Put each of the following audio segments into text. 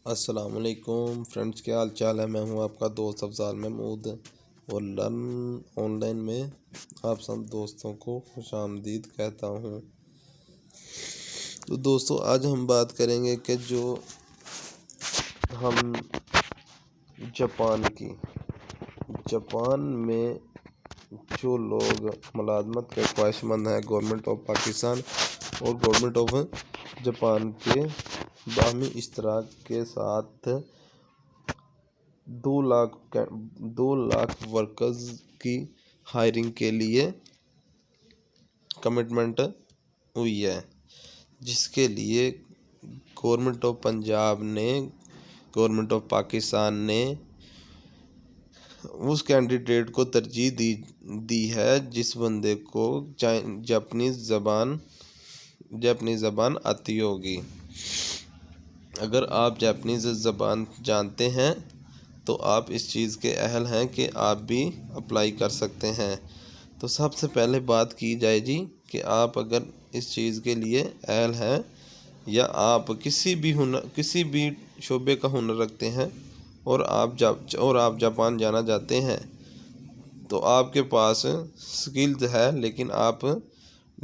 السلام علیکم فرینڈس، کیا حال چال ہے؟ میں ہوں آپ کا دوست افضال محمود اور لرن آن لائن میں آپ سب دوستوں کو خوش آمدید کہتا ہوں۔ تو دوستو، آج ہم بات کریں گے کہ جو ہم جاپان میں جو لوگ ملازمت کے خواہش مند ہیں، گورنمنٹ آف پاکستان اور گورنمنٹ آف جاپان کے باہمی اشتراک کے ساتھ 2 لاکھ ورکرز کی ہائرنگ کے لیے کمٹمنٹ ہوئی ہے، جس کے لیے گورنمنٹ آف پنجاب نے گورنمنٹ آف پاکستان نے اس کینڈیڈیٹ کو ترجیح دی ہے جس بندے کو جاپنیز زبان آتی ہوگی۔ اگر آپ جاپنیز زبان جانتے ہیں تو آپ اس چیز کے اہل ہیں کہ آپ بھی اپلائی کر سکتے ہیں۔ تو سب سے پہلے بات کی جائے جی کہ آپ اگر اس چیز کے لیے اہل ہیں یا آپ کسی بھی شعبے کا ہنر رکھتے ہیں اور آپ جاپان جانا چاہتے ہیں تو آپ کے پاس سکلز ہے، لیکن آپ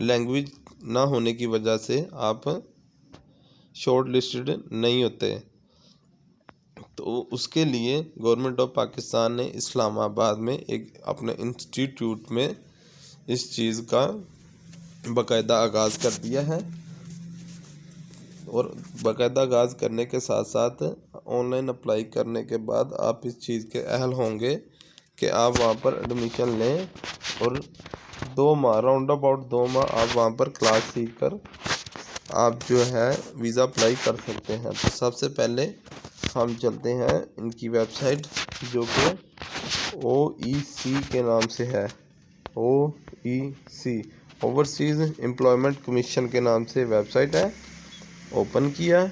لینگویج نہ ہونے کی وجہ سے آپ شارٹ لسٹڈ نہیں ہوتے، تو اس کے لیے گورنمنٹ آف پاکستان نے اسلام آباد میں ایک اپنے انسٹیٹیوٹ میں اس چیز کا باقاعدہ آغاز کر دیا ہے، اور باقاعدہ آغاز کرنے کے ساتھ ساتھ آن لائن اپلائی کرنے کے بعد آپ اس چیز کے اہل ہوں گے کہ آپ وہاں پر ایڈمیشن لیں اور 2 ماہ راؤنڈ اباؤٹ 2 ماہ آپ وہاں پر کلاس سیکھ کر آپ جو ہے ویزا اپلائی کر سکتے ہیں۔ تو سب سے پہلے ہم چلتے ہیں ان کی ویب سائٹ جو کہ OEC کے نام سے ہے، OEC اوورسیز امپلائمنٹ کمیشن کے نام سے ویب سائٹ ہے۔ اوپن کیا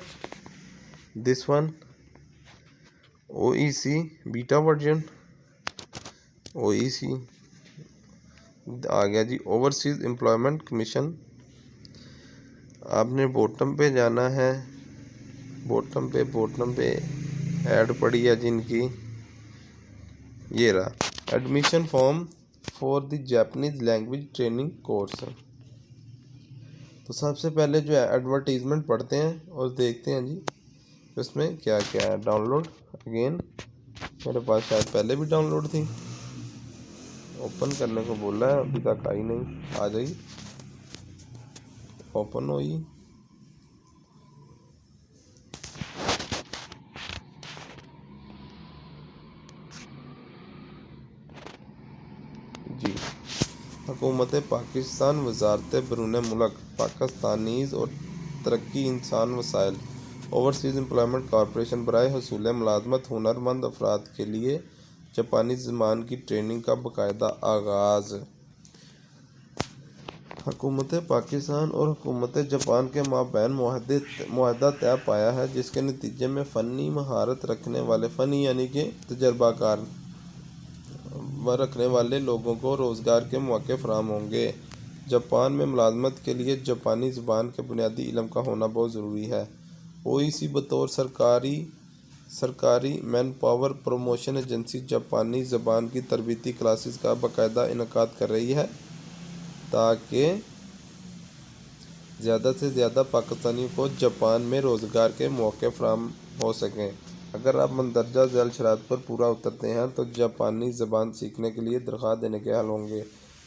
this one OEC beta version OEC آ گیا جی، اوورسیز امپلائمنٹ کمیشن۔ آپ نے بوٹم پہ جانا ہے، بوٹم پہ ایڈ پڑی ہے جن کی، یہ رہا admission form for the Japanese language training course. تو سب سے پہلے جو ہے ایڈورٹیزمنٹ پڑھتے ہیں اور دیکھتے ہیں جی اس میں کیا کیا ہے۔ ڈاؤن لوڈ اگین، میرے پاس شاید پہلے بھی ڈاؤن لوڈ تھی، اوپن کرنے کو بول رہا ہے، ابھی تک آئی نہیں، آ جائی اوپن ہوئی۔ جی، حکومت پاکستان، وزارت بیرون ملک پاکستانیز اور ترقی انسان وسائل، اوورسیز امپلائمنٹ کارپوریشن برائے حصول ملازمت ہنر مند افراد کے لیے جاپانی زبان کی ٹریننگ کا باقاعدہ آغاز۔ حکومت پاکستان اور حکومت جاپان کے مابین معاہدہ طے پایا ہے، جس کے نتیجے میں فنی مہارت رکھنے والے یعنی کہ تجربہ کار رکھنے والے لوگوں کو روزگار کے مواقع فراہم ہوں گے۔ جاپان میں ملازمت کے لیے جاپانی زبان کے بنیادی علم کا ہونا بہت ضروری ہے۔ OEC بطور سرکاری مین پاور پروموشن ایجنسی جاپانی زبان کی تربیتی کلاسز کا باقاعدہ انعقاد کر رہی ہے تاکہ زیادہ سے زیادہ پاکستانیوں کو جاپان میں روزگار کے مواقع فراہم ہو سکیں۔ اگر آپ مندرجہ ذیل شرائط پر پورا اترتے ہیں تو جاپانی زبان سیکھنے کے لیے درخواست دینے کے اہل ہوں گے۔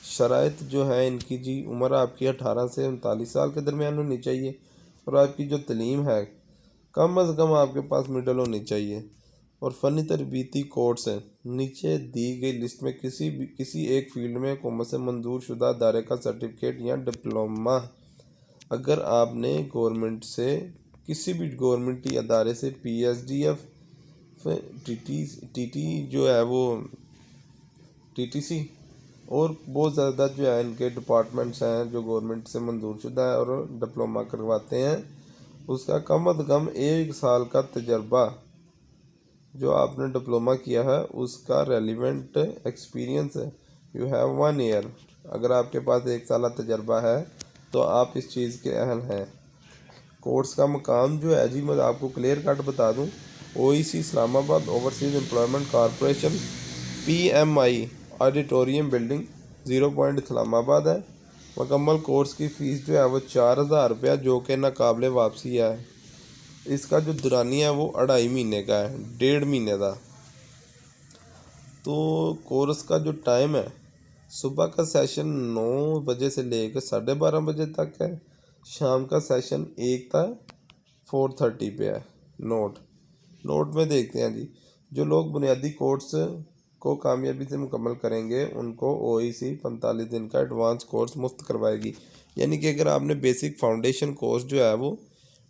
شرائط جو ہے ان کی جی، عمر آپ کی 18 سے 39 سال کے درمیان ہونی چاہیے، اور آپ کی جو تعلیم ہے کم از کم آپ کے پاس مڈل ہونی چاہیے، اور فنی تربیتی کورس نیچے دی گئی لسٹ میں کسی ایک فیلڈ میں حکومت سے منظور شدہ ادارے کا سرٹیفکیٹ یا ڈپلومہ۔ اگر آپ نے گورنمنٹ سے کسی بھی گورنمنٹی ادارے سے PSDF TT جو ہے وہ TTC اور بہت زیادہ جو ہے ان کے ڈپارٹمنٹس ہیں جو گورنمنٹ سے منظور شدہ ہے اور ڈپلومہ کرواتے ہیں، اس کا کم از کم 1 سال کا تجربہ، جو آپ نے ڈپلومہ کیا ہے اس کا relevant experience you have 1 year. اگر آپ کے پاس 1 سالہ تجربہ ہے تو آپ اس چیز کے اہل ہیں۔ کورس کا مقام جو ہے جی، میں آپ کو کلیئر کٹ بتا دوں OEC Islamabad, overseas employment corporation, PMI auditorium building 0 point Islamabad ہے۔ مکمل کورس کی فیس جو ہے وہ 4,000 روپیہ، جو کہ ناقابل واپسی ہے۔ اس کا جو دورانیہ ہے وہ 2.5 مہینے کا ہے، 1.5 مہینے کا۔ تو کورس کا جو ٹائم ہے، صبح کا سیشن 9 بجے سے لے کے 12:30 بجے تک ہے، شام کا سیشن 1 تا 4:30 پہ ہے۔ نوٹ میں دیکھتے ہیں جی، جو لوگ بنیادی کورس کو کامیابی سے مکمل کریں گے ان کو OEC 45 دن کا ایڈوانس کورس مفت کروائے گی۔ یعنی کہ اگر آپ نے بیسک فاؤنڈیشن کورس جو ہے وہ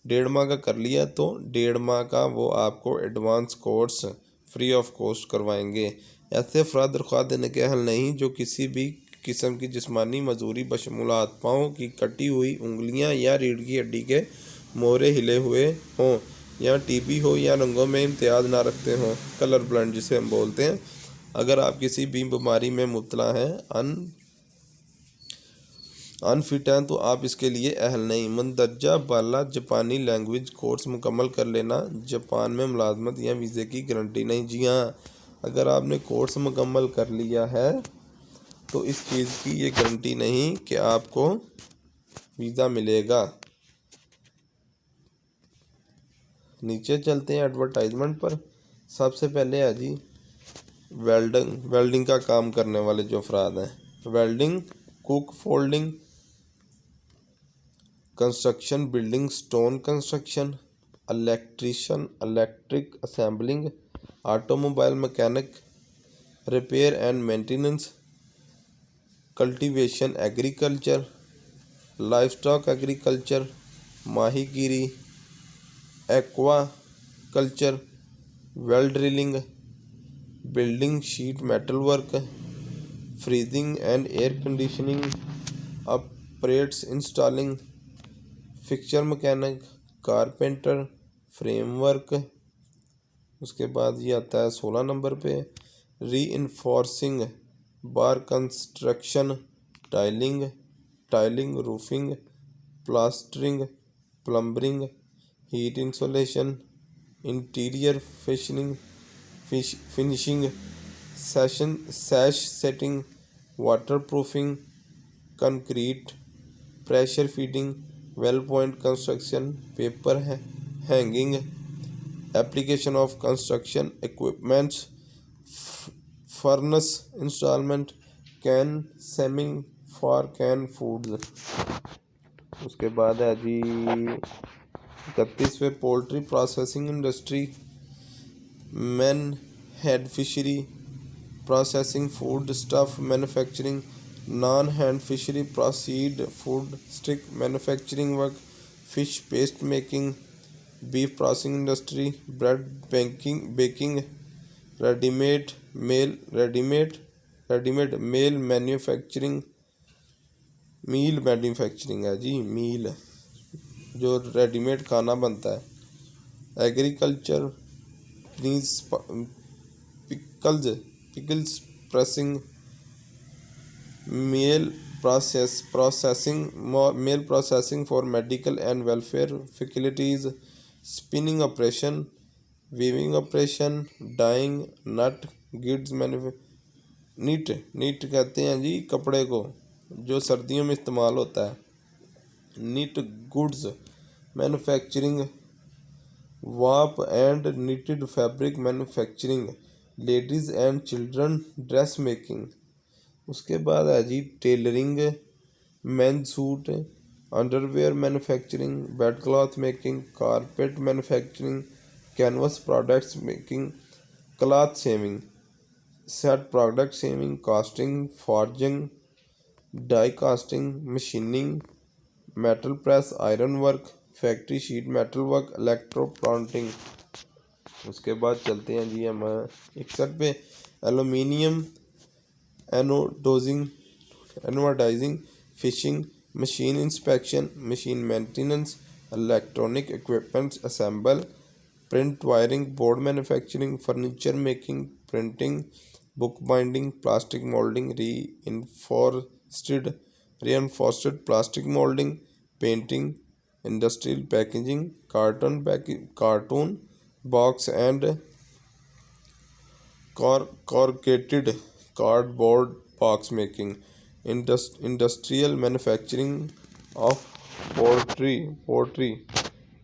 1.5 ماہ کا کر لیا تو 1.5 ماہ کا وہ آپ کو advance course free of cost کروائیں گے۔ ایسے افراد درخواست دینے کے اہل نہیں جو کسی بھی قسم کی جسمانی مزدوری بشمولات پاؤں کی کٹی ہوئی انگلیاں یا ریڑھ کی ہڈی کے مورے ہلے ہوئے ہوں، یا TB ہو، یا رنگوں میں امتیاز نہ رکھتے ہوں، کلر بلائنڈ جسے ہم بولتے ہیں۔ اگر آپ کسی بھی بیماری میں مبتلا ہیں، انفٹ ہیں، تو آپ اس کے لیے اہل نہیں۔ مندرجہ بالا جاپانی لینگویج کورس مکمل کر لینا جاپان میں ملازمت یا ویزے کی گارنٹی نہیں۔ جی ہاں، اگر آپ نے کورس مکمل کر لیا ہے تو اس چیز کی یہ گارنٹی نہیں کہ آپ کو ویزا ملے گا۔ نیچے چلتے ہیں ایڈورٹائزمنٹ پر۔ سب سے پہلے ہے جی ویلڈنگ کا کام کرنے والے جو افراد ہیں، welding, cook folding, construction building stone construction, electrician electric assembling, automobile mechanic, repair and maintenance, cultivation agriculture, livestock agriculture, ماہی گیری، aquaculture, well drilling, building sheet metal work, freezing and air conditioning apparatus, installing, fixture mechanic, carpenter, frame work. اس کے بعد یہ آتا ہے 16 نمبر پہ reinforcing bar construction, tiling, roofing, plastering, plumbing, heat insulation, interior finishing, sash setting, water proofing, concrete, pressure feeding, well point construction, paper hanging, application of construction equipments, furnace installment, can seaming for can foods. اس کے بعد ہے جی 31ویں poultry processing industry, main head fishery processing, food stuff manufacturing, non hand fishery processed food stick manufacturing work, fish paste making, beef processing industry, bread baking, ready made meal manufacturing ہے جی، meal جو ready made کھانا بنتا ہے، agriculture, pickles pressing, meal processing for medical and welfare facilities, spinning operation, weaving operation, dyeing, knit goods نیٹ کہتے ہیں جی کپڑے کو جو سردیوں میں استعمال ہوتا ہے، net goods manufacturing, warp and knitted fabric manufacturing, ladies and children dress making. اس کے بعد ہے جی tailoring, men suit, underwear manufacturing, bed cloth making, carpet manufacturing, canvas products making, cloth sewing, seat product sewing, casting, forging, die casting, machining, metal press, iron work, factory sheet metal work, electro planting. اس کے بعد چلتے ہیں جی ہم 61 پہ aluminium anodizing, fishing, machine inspection, machine maintenance, electronic equipments assemble, print wiring, board manufacturing, furniture making, printing, book binding, plastic moulding, reinforced plastic moulding, painting, industrial packaging, carton box and corrugated cardboard box making, industrial manufacturing of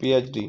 PhD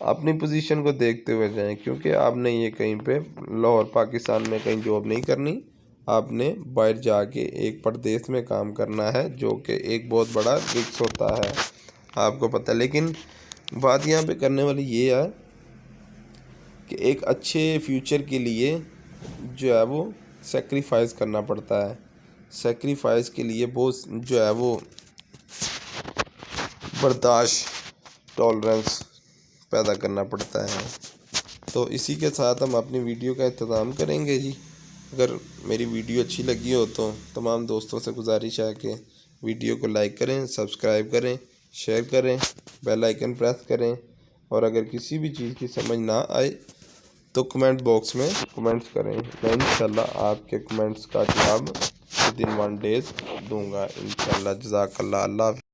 اپنی position کو دیکھتے ہوئے جائیں، کیونکہ آپ نے یہ کہیں پہ لاہور پاکستان میں کہیں جاب نہیں کرنی، آپ نے باہر جا کے ایک پردیس میں کام کرنا ہے، جو کہ ایک بہت بڑا رسک ہوتا ہے، آپ کو پتہ ہے۔ لیکن بات یہاں پہ کرنے والی یہ ہے کہ ایک اچھے فیوچر کے لیے جو ہے وہ سیکریفائز کرنا پڑتا ہے، سیکریفائز کے لیے بہت جو ہے وہ برداشت، ٹالرنس پیدا کرنا پڑتا ہے۔ تو اسی کے ساتھ ہم اپنی ویڈیو کا اختتام کریں گے جی۔ اگر میری ویڈیو اچھی لگی ہو تو تمام دوستوں سے گزارش ہے کہ ویڈیو کو لائک کریں، سبسکرائب کریں، شیئر کریں، بیل آئیکن پریس کریں، اور اگر کسی بھی چیز کی سمجھ نہ آئے تو کمنٹ باکس میں کمنٹس کریں، میں انشاءاللہ آپ کے کمنٹس کا جواب ود ان 1 ڈیز دوں گا انشاءاللہ۔ جزاک اللہ، اللہ حافظ۔